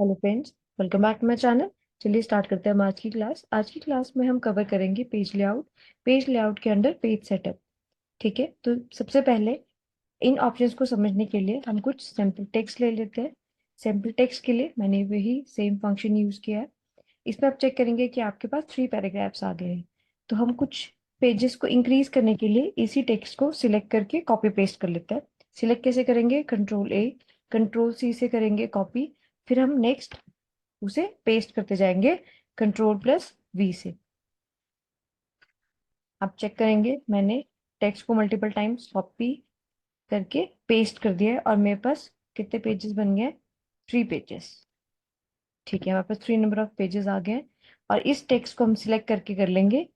Hello friends, welcome back to my channel. चलिए start करते हैं हम आज की क्लास। आज की क्लास में हम कवर करेंगे पेज लेआउट के अंदर पेज सेटअप। ठीक है, तो सबसे पहले इन ऑप्शंस को समझने के लिए हम कुछ सैम्पल टेक्स्ट ले लेते हैं। सैम्पल टेक्स्ट के लिए मैंने वही सेम फंक्शन यूज किया है। इसमें आप चेक करेंगे कि आपके पास 3 पैराग्राफ्स आ गए हैं। तो हम कुछ पेजेस को इंक्रीज करने के लिए इसी टेक्स्ट को सिलेक्ट करके कॉपी पेस्ट कर लेते हैं। सिलेक्ट कैसे करेंगे? कंट्रोल A, कंट्रोल C से करेंगे कॉपी। फिर हम नेक्स्ट उसे पेस्ट करते जाएंगे कंट्रोल+V से। आप चेक करेंगे मैंने टेक्स्ट को मल्टीपल टाइम्स कॉपी करके पेस्ट कर दिया है और मेरे पास कितने पेजेस बन गए? 3 पेजेस। ठीक है, हमारे पास 3 नंबर ऑफ पेजेस आ गए हैं। और इस टेक्स्ट को हम सिलेक्ट करके कर लेंगे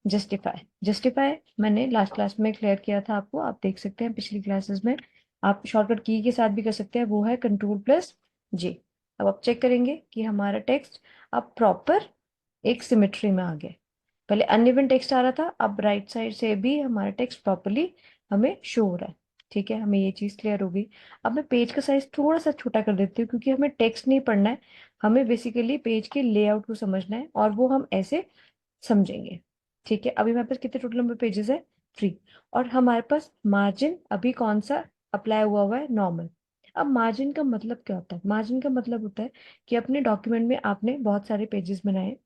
जस्टिफाई। जस्टिफाई मैंने लास्ट क्लास में क्लियर किया था आपको, आप देख सकते हैं पिछली क्लासेस में। आप शॉर्टकट की के साथ भी कर सकते हैं, वो है कंट्रोल+J। अब आप चेक करेंगे कि हमारा टेक्स्ट अब प्रॉपर एक सिमेट्री में आ गया। पहले अनइवन टेक्स्ट आ रहा था, अब राइट साइड से भी हमारा टेक्स्ट प्रॉपरली हमें शो हो रहा है। ठीक है, हमें ये चीज क्लियर हो गई। अब मैं पेज का साइज थोड़ा सा छोटा कर देती हूँ क्योंकि हमें टेक्स्ट नहीं पढ़ना है, हमें बेसिकली पेज के लेआउट को समझना है और वो हम ऐसे समझेंगे। ठीक है, अभी हमारे पास कितने टोटल नंबर पेजेस है? 3। और हमारे पास मार्जिन अभी कौन सा अप्लाई हुआ है? नॉर्मल। अब मार्जिन का मतलब क्या होता है? मार्जिन का मतलब होता है कि अपने डॉक्यूमेंट में आपने बहुत सारे पेजेस बनाए,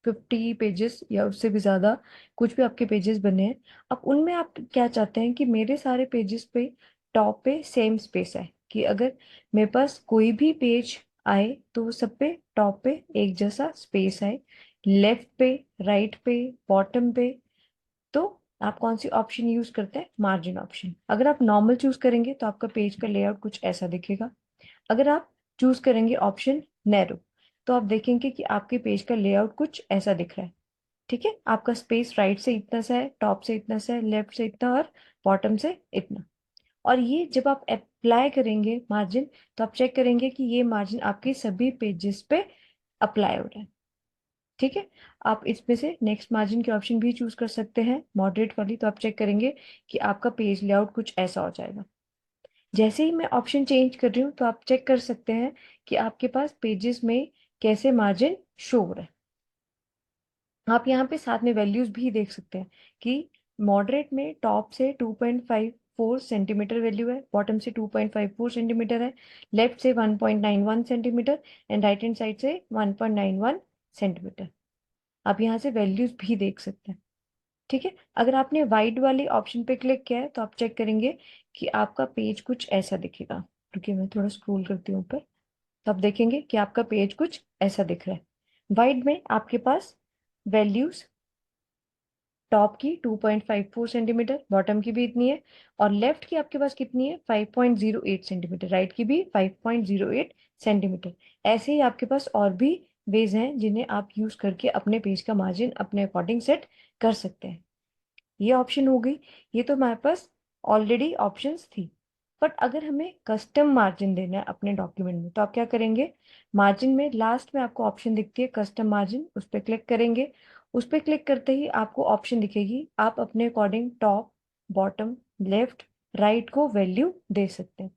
50 पेजेस या उससे भी ज्यादा, कुछ भी आपके पेजेस बने हैं। अब उनमें आप क्या चाहते हैं कि मेरे सारे पेजेस पे टॉप पे सेम स्पेस है, कि अगर मेरे पास कोई भी पेज आए तो वो सब पे टॉप पे एक जैसा स्पेस आए, लेफ्ट पे, राइट पे, बॉटम पे। तो आप कौन सी ऑप्शन यूज करते हैं? Margin option. अगर आप नॉर्मल चूज करेंगे तो आपका पेज का लेआउट कुछ ऐसा दिखेगा। अगर आप चूज करेंगे ऑप्शन नैरो तो आप देखेंगे कि आपके पेज का लेआउट कुछ ऐसा दिख रहा है। ठीक है, आपका स्पेस राइट से इतना सा है, टॉप से इतना सा है, लेफ्ट से इतना और बॉटम से इतना। और ये जब आप अप्लाई करेंगे मार्जिन तो आप चेक करेंगे कि ये मार्जिन आपके सभी पेजेस पे अप्लाई हो रहा है। ठीक है, आप इसमें से नेक्स्ट मार्जिन के ऑप्शन भी चूज कर सकते हैं, मॉडरेट वाली। तो आप चेक करेंगे कि आपका पेज लेआउट कुछ ऐसा हो जाएगा। जैसे ही मैं ऑप्शन चेंज कर रही हूँ तो आप चेक कर सकते हैं कि आपके पास पेजेस में कैसे मार्जिन शो हो रहा है। आप यहाँ पे साथ में वैल्यूज भी देख सकते हैं कि मॉडरेट में टॉप से 2.54 सेंटीमीटर वैल्यू है, बॉटम से 2.54 सेंटीमीटर है, लेफ्ट से 1.91 centimetre and right hand side से 1.91 सेंटीमीटर। आप यहाँ से वैल्यूज भी देख सकते हैं। ठीक है, अगर आपने वाइड वाली ऑप्शन पे क्लिक किया है तो आप चेक करेंगे कि आपका पेज कुछ ऐसा दिखेगा। रुकिए, मैं थोड़ा स्क्रॉल करती हूँ ऊपर। तो आप देखेंगे कि आपका पेज कुछ ऐसा दिख रहा है। वाइड में आपके पास वैल्यूज टॉप की 2.54 सेंटीमीटर, बॉटम की भी इतनी है, और लेफ्ट की आपके पास कितनी है? 5.08 सेंटीमीटर, राइट की भी 5.08 सेंटीमीटर। ऐसे ही आपके पास और भी वेज हैं जिन्हें आप यूज करके अपने पेज का मार्जिन अपने अकॉर्डिंग सेट कर सकते हैं। ये ऑप्शन हो गई। ये तो हमारे पास ऑलरेडी ऑप्शंस थी। बट अगर हमें कस्टम मार्जिन देना है अपने डॉक्यूमेंट में तो आप क्या करेंगे? मार्जिन में लास्ट में आपको ऑप्शन दिखती है कस्टम मार्जिन, उस पर क्लिक करेंगे। उस पर क्लिक करते ही आपको ऑप्शन दिखेगी, आप अपने according top, bottom, left, right को वैल्यू दे सकते हैं।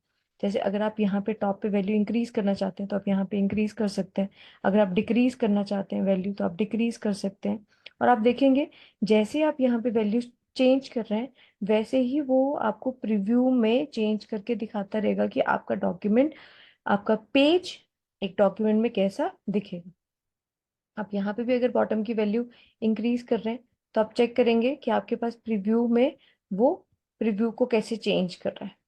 जैसे अगर आप यहाँ पे टॉप पे वैल्यू इंक्रीज करना चाहते हैं तो आप यहाँ पे इंक्रीज कर सकते हैं। अगर आप डिक्रीज करना चाहते हैं वैल्यू तो आप डिक्रीज कर सकते हैं। और आप देखेंगे जैसे आप यहाँ पे वैल्यू चेंज कर रहे हैं वैसे ही वो आपको प्रीव्यू में चेंज करके दिखाता रहेगा कि आपका डॉक्यूमेंट, आपका पेज एक डॉक्यूमेंट में कैसा दिखेगा। आप यहाँ पे भी अगर बॉटम की वैल्यू इंक्रीज कर रहे हैं तो आप चेक करेंगे कि आपके पास प्रीव्यू में वो प्रीव्यू को कैसे चेंज कर रहा है।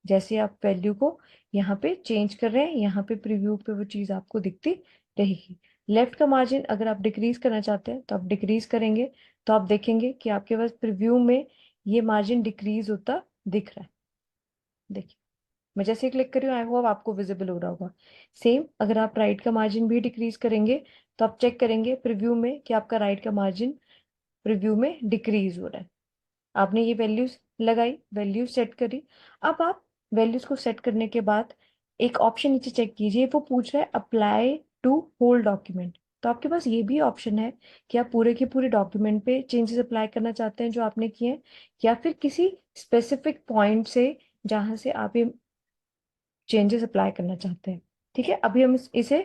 जैसे आप वैल्यू को यहाँ पे चेंज कर रहे हैं, यहाँ पे प्रीव्यू पे वो चीज आपको दिखती रहेगी। लेफ्ट का मार्जिन अगर आप डिक्रीज करना चाहते हैं तो आप डिक्रीज करेंगे, तो आप देखेंगे कि आपके पास प्रीव्यू में ये मार्जिन डिक्रीज होता दिख रहा है। देखिए, मैं जैसे क्लिक कर रही हूँ आई होप आपको विजिबल हो रहा होगा। सेम अगर आप राइट का मार्जिन भी डिक्रीज करेंगे तो आप चेक करेंगे प्रीव्यू में कि आपका राइट का मार्जिन प्रीव्यू में डिक्रीज हो रहा है। आपने ये वैल्यूज लगाई, वैल्यूज सेट करी। अब आप वैल्यूज को सेट करने के बाद एक ऑप्शन नीचे चेक कीजिए, वो पूछ रहा है अप्लाई टू होल डॉक्यूमेंट। तो आपके पास ये भी ऑप्शन है कि आप पूरे के पूरे डॉक्यूमेंट पे चेंजेस अप्लाई करना चाहते हैं जो आपने किए हैं, या फिर किसी स्पेसिफिक पॉइंट से जहां से आप ये चेंजेस अप्लाई करना चाहते हैं। ठीक है, अभी हम इसे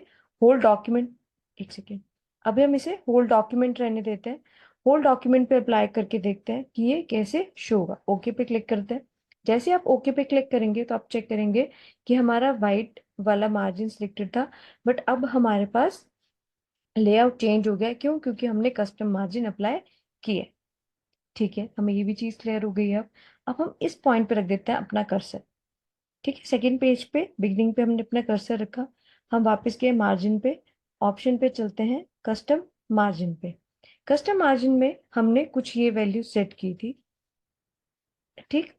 होल डॉक्यूमेंट, एक सेकेंड, अभी हम इसे होल डॉक्यूमेंट रहने देते हैं। होल डॉक्यूमेंट पे अप्लाई करके देखते हैं कि ये कैसे शो होगा। ओके पे क्लिक करते हैं। जैसे आप ओके पे क्लिक करेंगे तो आप चेक करेंगे कि हमारा वाइट वाला मार्जिन सिलेक्टेड था, बट अब हमारे पास लेआउट चेंज हो गया। क्यों? क्योंकि हमने कस्टम मार्जिन अप्लाई किए। ठीक है, हमें ये भी चीज क्लियर हो गई है। अब हम इस पॉइंट पे रख देते हैं अपना कर्सर। ठीक है, सेकंड पेज पे बिगनिंग पे हमने अपना कर्सर रखा। हम वापस गए मार्जिन पे, ऑप्शन पे चलते हैं, कस्टम मार्जिन पे। कस्टम मार्जिन में हमने कुछ ये वैल्यू सेट की थी। ठीक,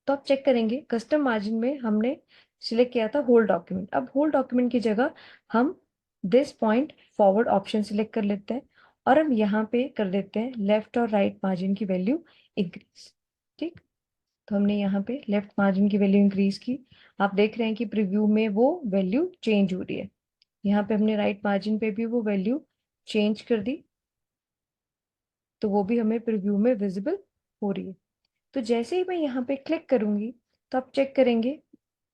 तो आप चेक करेंगे कस्टम मार्जिन में हमने सिलेक्ट किया था होल डॉक्यूमेंट। अब होल डॉक्यूमेंट की जगह हम this point forward option select कर लेते हैं, और हम यहाँ पे कर देते हैं लेफ्ट और राइट मार्जिन की वैल्यू इंक्रीज। ठीक, तो हमने यहाँ पे लेफ्ट मार्जिन की वैल्यू इंक्रीज की। आप देख रहे हैं कि प्रीव्यू में वो वैल्यू चेंज हो रही है। यहाँ पे हमने राइट मार्जिन पे भी वो वैल्यू चेंज कर दी, तो वो भी हमें प्रीव्यू में विजिबल हो रही है। तो जैसे ही मैं यहाँ पे क्लिक करूंगी तो आप चेक करेंगे,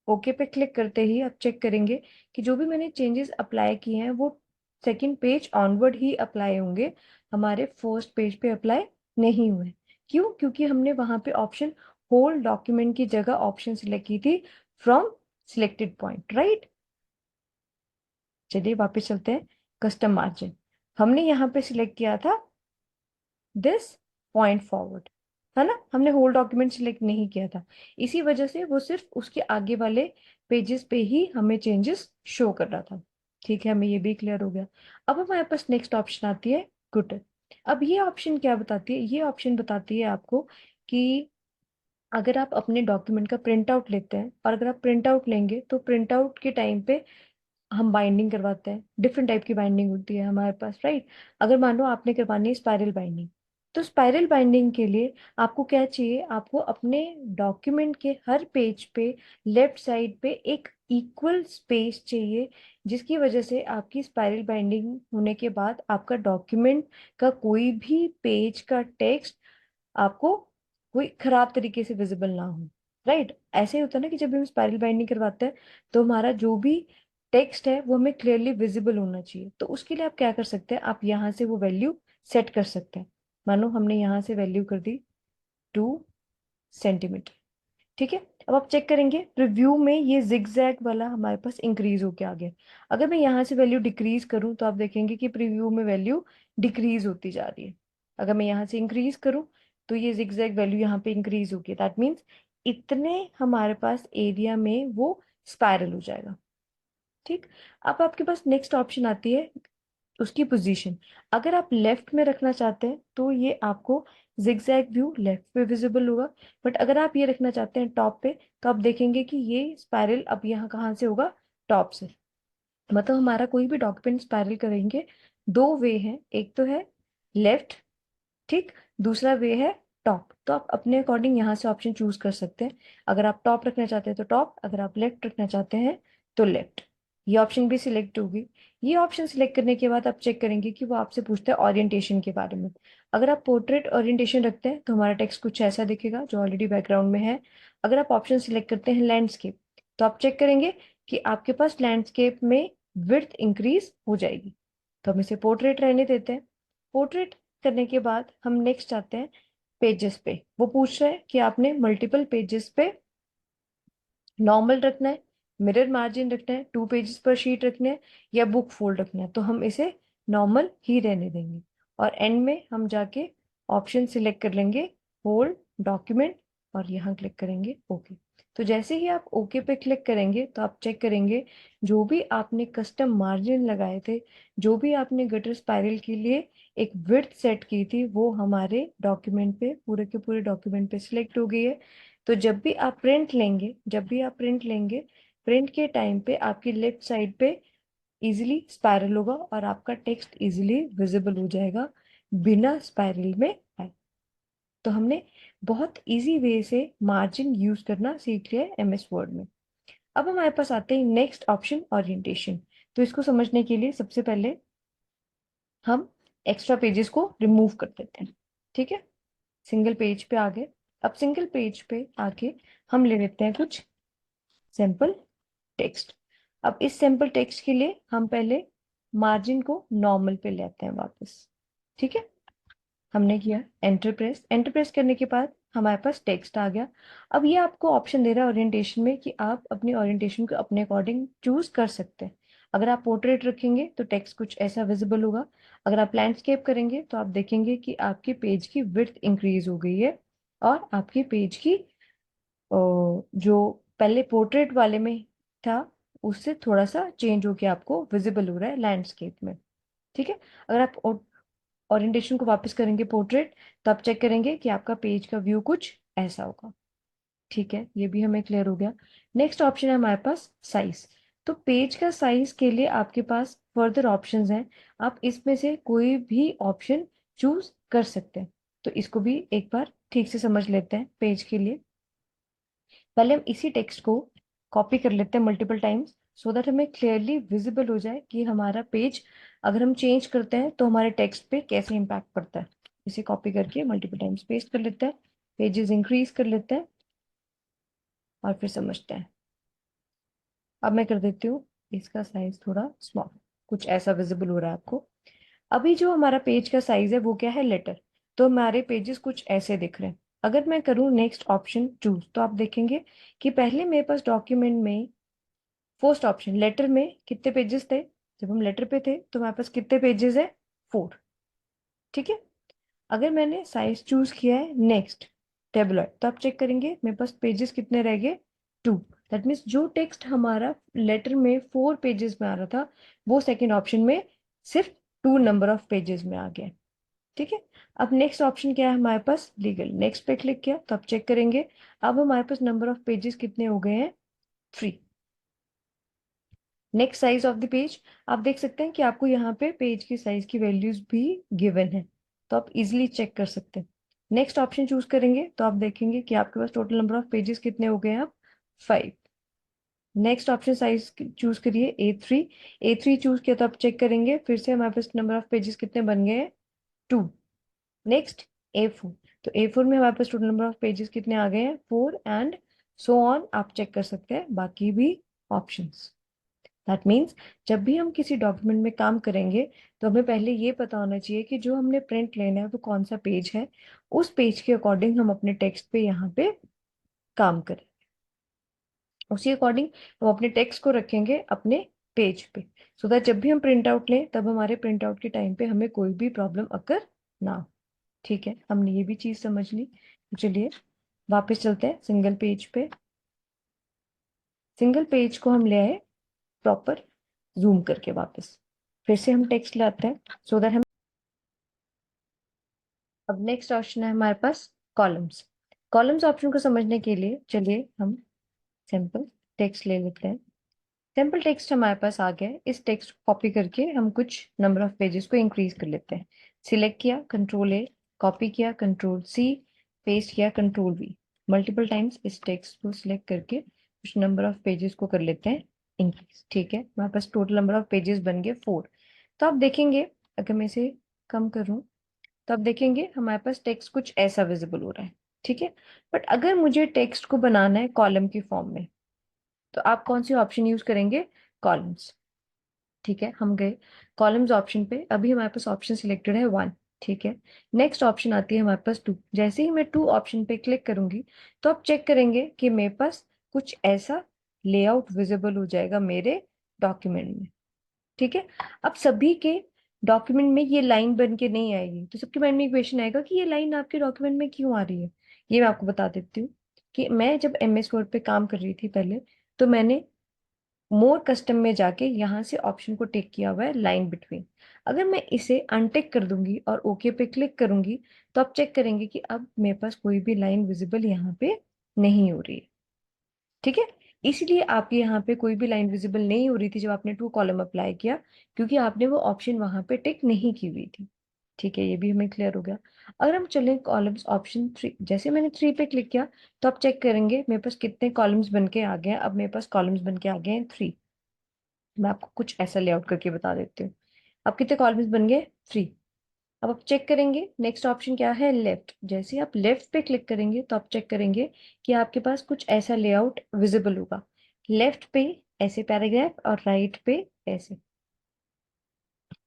ओके पे क्लिक करते ही आप चेक करेंगे कि जो भी मैंने चेंजेस अप्लाई किए हैं वो सेकंड पेज ऑनवर्ड ही अप्लाई होंगे, हमारे फर्स्ट पेज पे अप्लाई नहीं हुए। क्यों? क्योंकि हमने वहां पे ऑप्शन होल डॉक्यूमेंट की जगह ऑप्शन सिलेक्ट की थी फ्रॉम सिलेक्टेड पॉइंट, राइट। चलिए वापस चलते हैं, कस्टम मार्जिन हमने यहाँ पे सिलेक्ट किया था दिस पॉइंट फॉरवर्ड, है ना, हमने होल डॉक्यूमेंट सिलेक्ट नहीं किया था। इसी वजह से वो सिर्फ उसके आगे वाले पेजेस पे ही हमें चेंजेस शो कर रहा था। ठीक है, हमें ये भी क्लियर हो गया। अब हमारे पास नेक्स्ट ऑप्शन आती है गुटर। अब ये ऑप्शन क्या बताती है? ये ऑप्शन बताती है आपको कि अगर आप अपने डॉक्यूमेंट का प्रिंट आउट लेते हैं, और अगर आप प्रिंट आउट लेंगे तो प्रिंट आउट के टाइम पे हम बाइंडिंग करवाते हैं। डिफरेंट टाइप की बाइंडिंग होती है हमारे पास, राइट। अगर मान लो आपने करवानी है स्पाइरल बाइंडिंग, तो स्पाइरल बाइंडिंग के लिए आपको क्या चाहिए? आपको अपने डॉक्यूमेंट के हर पेज पे लेफ्ट साइड पे एक इक्वल स्पेस चाहिए, जिसकी वजह से आपकी स्पाइरल बाइंडिंग होने के बाद आपका डॉक्यूमेंट का कोई भी पेज का टेक्स्ट आपको कोई खराब तरीके से विजिबल ना हो, राइट। ऐसे ही होता है ना कि जब हम स्पाइरल बाइंडिंग करवाते हैं तो हमारा जो भी टेक्स्ट है वो हमें क्लियरली विजिबल होना चाहिए। तो उसके लिए आप क्या कर सकते हैं? आप यहाँ से वो वैल्यू सेट कर सकते हैं। मानो हमने यहाँ से वैल्यू कर दी 2 सेंटीमीटर। ठीक है, अब आप चेक करेंगे प्रीव्यू में ये जिगजैग वाला हमारे पास इंक्रीज होके आ गया। अगर मैं यहाँ से वैल्यू डिक्रीज करूँ तो आप देखेंगे कि प्रीव्यू में वैल्यू डिक्रीज होती जा रही है। अगर मैं यहाँ से इंक्रीज करूँ तो ये जिगजैग वैल्यू यहाँ पे इंक्रीज होगी। दैट मीन्स इतने हमारे पास एरिया में वो स्पाइरल हो जाएगा। ठीक, अब आपके पास नेक्स्ट ऑप्शन आती है उसकी पोजीशन। अगर आप लेफ्ट में रखना चाहते हैं तो ये आपको जिगजैग व्यू लेफ्ट पे विजिबल होगा, बट अगर आप ये रखना चाहते हैं टॉप पे तो आप देखेंगे कि ये स्पाइरल अब यहाँ कहाँ से होगा? टॉप से। मतलब हमारा कोई भी डॉक्यूमेंट स्पाइरल करेंगे, दो वे हैं, एक तो है लेफ्ट, ठीक, दूसरा वे है टॉप। तो आप अपने अकॉर्डिंग यहाँ से ऑप्शन चूज कर सकते हैं। अगर आप टॉप रखना चाहते हैं तो टॉप, अगर आप लेफ्ट रखना चाहते हैं तो लेफ्ट। ये ऑप्शन भी सिलेक्ट होगी। ये ऑप्शन सिलेक्ट करने के बाद आप चेक करेंगे कि वो आपसे पूछता है ओरिएंटेशन के बारे में। अगर आप पोर्ट्रेट ओरिएंटेशन रखते हैं तो हमारा टेक्स्ट कुछ ऐसा दिखेगा जो ऑलरेडी बैकग्राउंड में है। अगर आप ऑप्शन सिलेक्ट करते हैं लैंडस्केप तो आप चेक करेंगे कि आपके पास लैंडस्केप में विड्थ इंक्रीज हो जाएगी। तो हम इसे पोर्ट्रेट रहने देते हैं। पोर्ट्रेट करने के बाद हम नेक्स्ट आते हैं पेजेस पे। वो पूछ रहा है कि आपने मल्टीपल पेजेस पे नॉर्मल रखना है, मिरर मार्जिन रखना है, 2 पेजेस पर शीट रखना है, या बुक फोल्ड रखना है। तो हम इसे नॉर्मल ही रहने देंगे, और एंड में हम जाके ऑप्शन सिलेक्ट कर लेंगे होल डॉक्यूमेंट, और यहाँ क्लिक करेंगे ओके। तो जैसे ही आप ओके पे क्लिक करेंगे तो आप चेक करेंगे जो भी आपने कस्टम मार्जिन लगाए थे, जो भी आपने गटर स्पाइरल के लिए एक विड्थ सेट की थी, वो हमारे डॉक्यूमेंट पे, पूरे के पूरे डॉक्यूमेंट पे सिलेक्ट हो गई है। तो जब भी आप प्रिंट लेंगे, जब भी आप प्रिंट लेंगे, प्रिंट के टाइम पे आपकी लेफ्ट साइड पे इजीली स्पाइरल होगा और आपका टेक्स्ट इजीली विजिबल हो जाएगा बिना स्पाइरल में आए। तो हमने बहुत इजी वे से मार्जिन यूज करना सीख लिया है एमएस वर्ड में। अब हमारे पास आते हैं नेक्स्ट ऑप्शन, ओरिएंटेशन। तो इसको समझने के लिए सबसे पहले हम एक्स्ट्रा पेजेस को रिमूव कर देते हैं। ठीक है, सिंगल पेज पे आ गए। अब सिंगल पेज पे आके हम ले लेते हैं कुछ सिंपल टेक्स्ट। अब इस सिंपल टेक्स्ट के लिए हम पहले मार्जिन को नॉर्मल पे लेते हैं वापस। ठीक है, हमने किया एंटर प्रेस। एंटर प्रेस करने के बाद हमारे पास टेक्स्ट आ गया। अब ये आपको ऑप्शन दे रहा है ओरिएंटेशन में कि आप अपनी ओरिएंटेशन को अपने अकॉर्डिंग चूज कर सकते हैं। अगर आप पोर्ट्रेट रखेंगे तो टेक्स्ट कुछ ऐसा विजिबल होगा। अगर आप लैंडस्केप करेंगे तो आप देखेंगे कि आपके पेज की विड्थ इंक्रीज हो गई है, और आपकी पेज की जो पहले पोर्ट्रेट वाले में था उससे थोड़ा सा चेंज होके आपको विजिबल हो रहा है लैंडस्केप में। ठीक है, अगर आप ओरिएंटेशन को वापस करेंगे पोर्ट्रेट, तो आप चेक करेंगे कि आपका पेज का व्यू कुछ ऐसा होगा। ठीक है, ये भी हमें क्लियर हो गया। नेक्स्ट ऑप्शन है हमारे पास साइज। तो पेज का साइज के लिए आपके पास फर्दर ऑप्शंस हैं। आप इसमें से कोई भी ऑप्शन चूज कर सकते हैं। तो इसको भी एक बार ठीक से समझ लेते हैं। पेज के लिए पहले हम इसी टेक्स्ट को कॉपी कर लेते हैं मल्टीपल टाइम्स, सो दैट हमें क्लियरली विजिबल हो जाए कि हमारा पेज अगर हम चेंज करते हैं तो हमारे टेक्स्ट पे कैसे इम्पैक्ट पड़ता है। इसे कॉपी करके मल्टीपल टाइम्स पेस्ट कर लेते हैं, पेजेस इंक्रीज कर लेते हैं और फिर समझते हैं। अब मैं कर देती हूँ इसका साइज थोड़ा स्मॉल, कुछ ऐसा विजिबल हो रहा है आपको। अभी जो हमारा पेज का साइज है वो क्या है, लेटर। तो हमारे पेजेस कुछ ऐसे दिख रहे हैं। अगर मैं करूँ नेक्स्ट ऑप्शन चूज, तो आप देखेंगे कि पहले मेरे पास डॉक्यूमेंट में फर्स्ट ऑप्शन लेटर में कितने पेजेस थे। जब हम लेटर पे थे तो हमारे पास कितने पेजेस है, 4। ठीक है, अगर मैंने साइज चूज किया है नेक्स्ट टेबुलर, तो आप चेक करेंगे मेरे पास पेजेस कितने रह गए, 2। दैट मीन्स जो टेक्स्ट हमारा लेटर में 4 पेजेस में आ रहा था वो सेकेंड ऑप्शन में सिर्फ 2 नंबर ऑफ पेजेस में आ गया। ठीक है, अब नेक्स्ट ऑप्शन क्या है हमारे पास, लीगल। नेक्स्ट पे क्लिक किया तो आप चेक करेंगे अब हमारे पास नंबर ऑफ पेजेस कितने हो गए हैं, 3। Next size of the page, आप देख सकते हैं कि आपको यहाँ पे पेज की साइज की वैल्यूज भी गिवन है, तो आप इजिली चेक कर सकते हैं। नेक्स्ट ऑप्शन चूज करेंगे तो आप देखेंगे कि आपके पास टोटल नंबर ऑफ पेजेस कितने हो गए हैं, अब 5। नेक्स्ट ऑप्शन साइज चूज करिए A3। A3 चूज किया तो आप चेक करेंगे फिर से हमारे पास नंबर ऑफ पेजेस कितने बन गए हैं, 2। नेक्स्ट A4, तो A4 में हमारे पास टोटल नंबर ऑफ पेजेस कितने आ गए हैं, 4, एंड सो ऑन। आप चेक कर सकते हैं बाकी भी ऑप्शंस। दैट मीन्स जब भी हम किसी डॉक्यूमेंट में काम करेंगे तो हमें पहले ये पता होना चाहिए कि जो हमने प्रिंट लेना है वो कौन सा पेज है। उस पेज के अकॉर्डिंग हम अपने टेक्स्ट पे यहाँ पे काम करें, उसी अकॉर्डिंग हम अपने टेक्स्ट को रखेंगे अपने पेज पे, सो दैट जब भी हम प्रिंट आउट लें तब हमारे प्रिंट आउट के टाइम पे हमें कोई भी प्रॉब्लम अकर ना हो। ठीक है, हमने ये भी चीज समझ ली। चलिए वापस चलते हैं सिंगल पेज पे। सिंगल पेज को हम ले आए प्रॉपर जूम करके वापस, फिर से हम टेक्स्ट लाते हैं सो दैट हम। अब नेक्स्ट ऑप्शन है हमारे पास कॉलम्स। कॉलम्स ऑप्शन को समझने के लिए चलिए हम सिंपल टेक्स्ट ले लेते हैं। सिंपल टेक्स्ट हमारे पास आ गया है, इस टेक्स्ट को कॉपी करके हम कुछ नंबर ऑफ पेजेस को इंक्रीज कर लेते हैं। सिलेक्ट किया कंट्रोल A, कॉपी किया कंट्रोल C, पेस्ट किया कंट्रोल V। मल्टीपल टाइम्स इस टेक्स्ट को सिलेक्ट करके कुछ नंबर ऑफ पेजेस को कर लेते हैं इंक्रीज। ठीक है, हमारे पास टोटल नंबर ऑफ पेजेस बन गए 4। तो आप देखेंगे अगर मैं इसे कम करूं तो आप देखेंगे हमारे पास टेक्स्ट कुछ ऐसा विजिबल हो रहा है। ठीक है, बट अगर मुझे टेक्स्ट को बनाना है कॉलम की फॉर्म में तो आप कौन सी ऑप्शन यूज करेंगे, कॉलम्स। ठीक है, हम गए कॉलम्स ऑप्शन पे। अभी हमारे पास ऑप्शन सिलेक्टेड है 1। ठीक है, नेक्स्ट ऑप्शन आती है हमारे पास 2। जैसे ही मैं 2 ऑप्शन पे क्लिक करूंगी तो आप चेक करेंगे कि मेरे पास कुछ ऐसा लेआउट विजिबल हो जाएगा मेरे डॉक्यूमेंट में। ठीक है, अब सभी के डॉक्यूमेंट में ये लाइन बन के नहीं आएगी, तो सबके माइंड में क्वेश्चन आएगा कि ये लाइन आपके डॉक्यूमेंट में क्यों आ रही है। ये मैं आपको बता देती हूँ कि मैं जब MS वर्ड पे काम कर रही थी पहले, तो मैंने मोर कस्टम में जाके यहाँ से ऑप्शन को टिक किया हुआ है लाइन बिटवीन। अगर मैं इसे अनटिक कर दूंगी और ओके पे क्लिक करूंगी तो आप चेक करेंगे कि अब मेरे पास कोई भी लाइन विजिबल यहाँ पे नहीं हो रही है। ठीक है, इसीलिए आपके यहाँ पे कोई भी लाइन विजिबल नहीं हो रही थी जब आपने 2 कॉलम अप्लाई किया, क्योंकि आपने वो ऑप्शन वहां पे टिक नहीं की हुई थी। ठीक है, ये भी हमें क्लियर हो गया। अगर हम चलें कॉलम्स ऑप्शन 3, जैसे मैंने 3 पे क्लिक किया तो आप चेक करेंगे मेरे पास कितने कॉलम्स बन के आ गए हैं। अब मेरे पास कॉलम्स बन के आ गए हैं 3। मैं आपको कुछ ऐसा लेआउट करके बता देती हूँ। अब कितने कॉलम्स बन गए, 3। अब आप चेक करेंगे नेक्स्ट ऑप्शन क्या है, लेफ्ट। जैसे ही आप लेफ्ट पे क्लिक करेंगे तो आप चेक करेंगे कि आपके पास कुछ ऐसा लेआउट विजिबल होगा। लेफ्ट पे ऐसे पैराग्राफ और राइट पे ऐसे।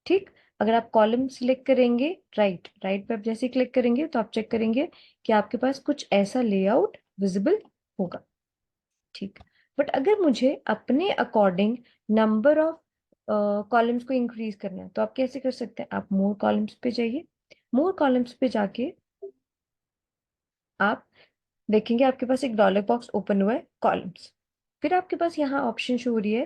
ठीक। अगर आप कॉलम सिलेक्ट करेंगे, राइट राइट पे आप जैसे क्लिक करेंगे तो आप चेक करेंगे कि आपके पास कुछ ऐसा लेआउट विजिबल होगा। ठीक। बट अगर मुझे अपने अकॉर्डिंग नंबर ऑफ कॉलम्स को इंक्रीज करना है तो आप कैसे कर सकते हैं? आप मोर कॉलम्स पे जाइए। मोर कॉलम्स पे जाके आप देखेंगे आपके पास एक डॉलर बॉक्स ओपन हुआ है, कॉलम्स। फिर आपके पास यहाँ ऑप्शन शो हो रही है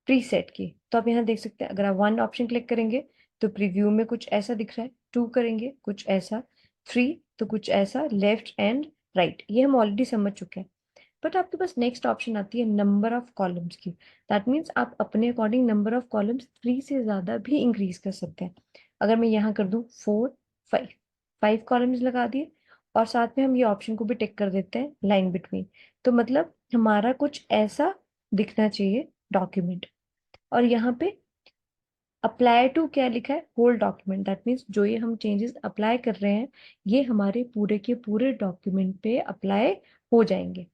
प्रीसेट की। तो आप यहाँ देख सकते हैं, अगर आप 1 ऑप्शन क्लिक करेंगे तो प्रीव्यू में कुछ ऐसा दिख रहा है, 2 करेंगे कुछ ऐसा, 3 तो कुछ ऐसा, लेफ्ट एंड राइट ये हम ऑलरेडी समझ चुके हैं। बट आपके पास नेक्स्ट ऑप्शन आती है नंबर ऑफ कॉलम्स की। दैट मीन्स आप अपने अकॉर्डिंग नंबर ऑफ कॉलम्स 3 से ज्यादा भी इंक्रीज कर सकते हैं। अगर मैं यहाँ कर दूं 4, 5, 5 कॉलम्स लगा दिए, और साथ में हम ये ऑप्शन को भी टिक कर देते हैं लाइन बिटवीन। तो मतलब हमारा कुछ ऐसा दिखना चाहिए डॉक्यूमेंट। और यहाँ पे अप्लाई टू क्या लिखा है? Whole document. दैट मीन्स जो ये हम चेंजेस अप्लाई कर रहे हैं ये हमारे पूरे के पूरे डॉक्यूमेंट पे अप्लाई हो जाएंगे।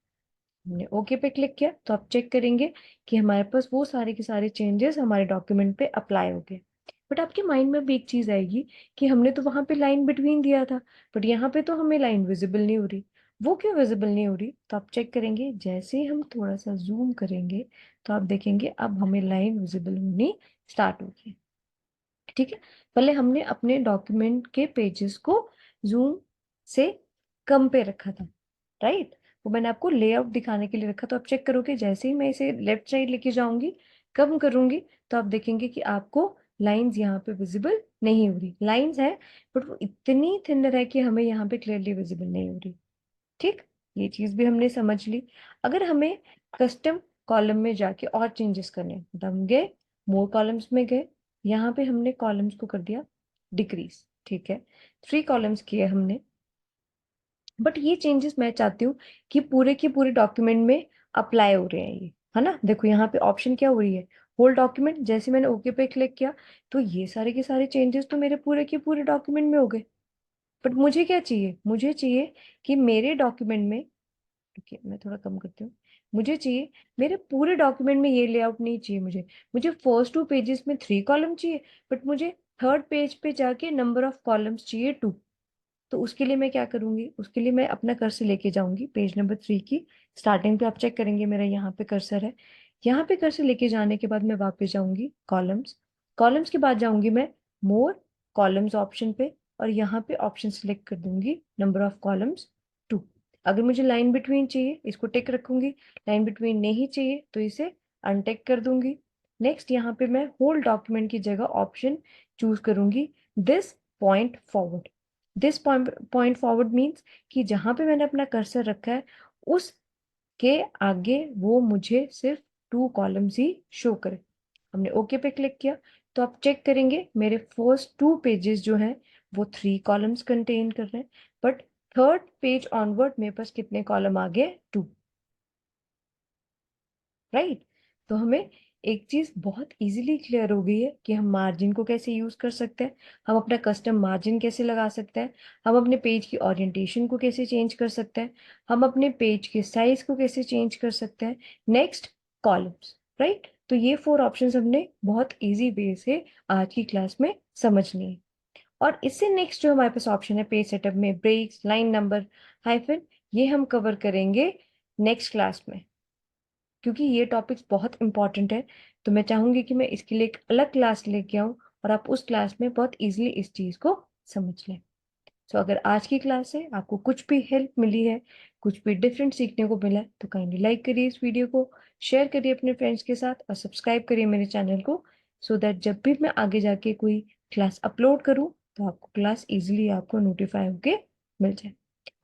हमने ओके पे क्लिक किया तो आप चेक करेंगे कि हमारे पास वो सारे के सारे चेंजेस हमारे डॉक्यूमेंट पे अप्लाई हो गए। बट आपके माइंड में भी एक चीज आएगी कि हमने तो वहां पे लाइन बिटवीन दिया था, बट यहाँ पे तो हमें लाइन विजिबल नहीं हो रही। वो क्यों विजिबल नहीं हो रही? तो आप चेक करेंगे, जैसे ही हम थोड़ा सा जूम करेंगे तो आप देखेंगे अब हमें लाइन विजिबल होनी स्टार्ट होगी। ठीक है। पहले हमने अपने डॉक्यूमेंट के पेजेस को जूम से कम पे रखा था, राइट। वो मैंने आपको लेआउट दिखाने के लिए रखा। तो आप चेक करोगे जैसे ही मैं इसे लेफ्ट साइड लेके जाऊंगी, कम करूंगी, तो आप देखेंगे कि आपको लाइंस यहाँ पे विजिबल नहीं हो रही। लाइंस है बट वो इतनी थिनर है कि हमें यहाँ पे क्लियरली विजिबल नहीं हो रही। ठीक। ये चीज भी हमने समझ ली। अगर हमें कस्टम कॉलम में जाके और चेंजेस करने हैं, तो हम गए मोर कॉलम्स में गए, यहाँ पे हमने कॉलम्स को कर दिया डिक्रीज। ठीक है। 3 कॉलम्स किए हमने। बट ये चेंजेस मैं चाहती हूँ कि पूरे के पूरे डॉक्यूमेंट में अप्लाई हो रहे हैं ये, है ना। देखो यहाँ पे ऑप्शन क्या हो रही है, होल डॉक्यूमेंट। जैसे मैंने ओके पे क्लिक किया तो ये सारे के सारे चेंजेस तो मेरे पूरे के पूरे डॉक्यूमेंट में हो गए। बट मुझे क्या चाहिए? मुझे चाहिए कि मेरे डॉक्यूमेंट में, ठीक है मैं थोड़ा कम करती हूँ, मुझे चाहिए मेरे पूरे डॉक्यूमेंट में ये लेआउट नहीं चाहिए। मुझे मुझे फर्स्ट 2 पेजेस में 3 कॉलम चाहिए, बट मुझे थर्ड पेज पे जाके नंबर ऑफ कॉलम्स चाहिए 2। तो उसके लिए मैं क्या करूंगी? उसके लिए मैं अपना कर्सर लेके जाऊंगी पेज नंबर 3 की स्टार्टिंग पे। आप चेक करेंगे मेरा यहाँ पे कर्सर है। यहाँ पे कर्सर लेके जाने के बाद मैं वापस जाऊंगी कॉलम्स। कॉलम्स के बाद जाऊंगी मैं मोर कॉलम्स ऑप्शन पे, और यहाँ पे ऑप्शन सिलेक्ट कर दूंगी नंबर ऑफ कॉलम्स 2। अगर मुझे लाइन बिटवीन चाहिए इसको टिक रखूंगी, लाइन बिटवीन नहीं चाहिए तो इसे अनटिक कर दूंगी। नेक्स्ट यहाँ पे मैं होल डॉक्यूमेंट की जगह ऑप्शन चूज करूंगी this point forward. This point forward means कि जहां पे मैंने अपना कर्सर रखा है उसके आगे वो मुझे सिर्फ 2 कॉलम्स ही शो करे। हमने ओके पे क्लिक किया तो आप चेक करेंगे मेरे फर्स्ट 2 पेजेस जो हैं वो 3 कॉलम्स कंटेन कर रहे हैं, बट थर्ड पेज ऑनवर्ड मेरे पास कितने कॉलम आ गए? 2। राइट। तो हमें एक चीज बहुत इजीली क्लियर हो गई है कि हम मार्जिन को कैसे यूज कर सकते हैं, हम अपना कस्टम मार्जिन कैसे लगा सकते हैं, हम अपने पेज की ओरिएंटेशन को कैसे चेंज कर सकते हैं, हम अपने पेज के साइज को कैसे चेंज कर सकते हैं। Next, columns. राइट। तो ये 4 ऑप्शंस हमने बहुत इजी वे से आज की क्लास में समझ लिए। और इससे नेक्स्ट जो हमारे पास ऑप्शन है पेज सेटअप में ब्रेक्स, लाइन नंबर, हाइफन, ये हम कवर करेंगे नेक्स्ट क्लास में, क्योंकि ये टॉपिक्स बहुत इंपॉर्टेंट है। तो मैं चाहूंगी कि मैं इसके लिए एक अलग क्लास लेके आऊं और आप उस क्लास में बहुत इजीली इस चीज को समझ लें। सो अगर आज की क्लास से आपको कुछ भी हेल्प मिली है, कुछ भी डिफरेंट सीखने को मिला है, तो काइंडली लाइक करिए इस वीडियो को, शेयर करिए अपने फ्रेंड्स के साथ और सब्सक्राइब करिए मेरे चैनल को, सो दैट जब भी मैं आगे जाके कोई क्लास अपलोड करूं तो आपको क्लास इजीली आपको नोटिफाई होके मिल जाए।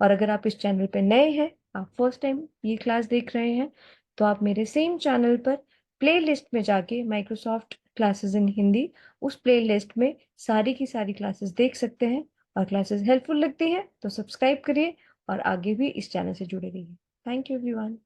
और अगर आप इस चैनल पे नए हैं, आप फर्स्ट टाइम ये क्लास देख रहे हैं, तो आप मेरे सेम चैनल पर प्लेलिस्ट में जाके माइक्रोसॉफ्ट क्लासेस इन हिंदी, उस प्लेलिस्ट में सारी की सारी क्लासेस देख सकते हैं। और क्लासेस हेल्पफुल लगती है तो सब्सक्राइब करिए और आगे भी इस चैनल से जुड़े रहिए। Thank you everyone.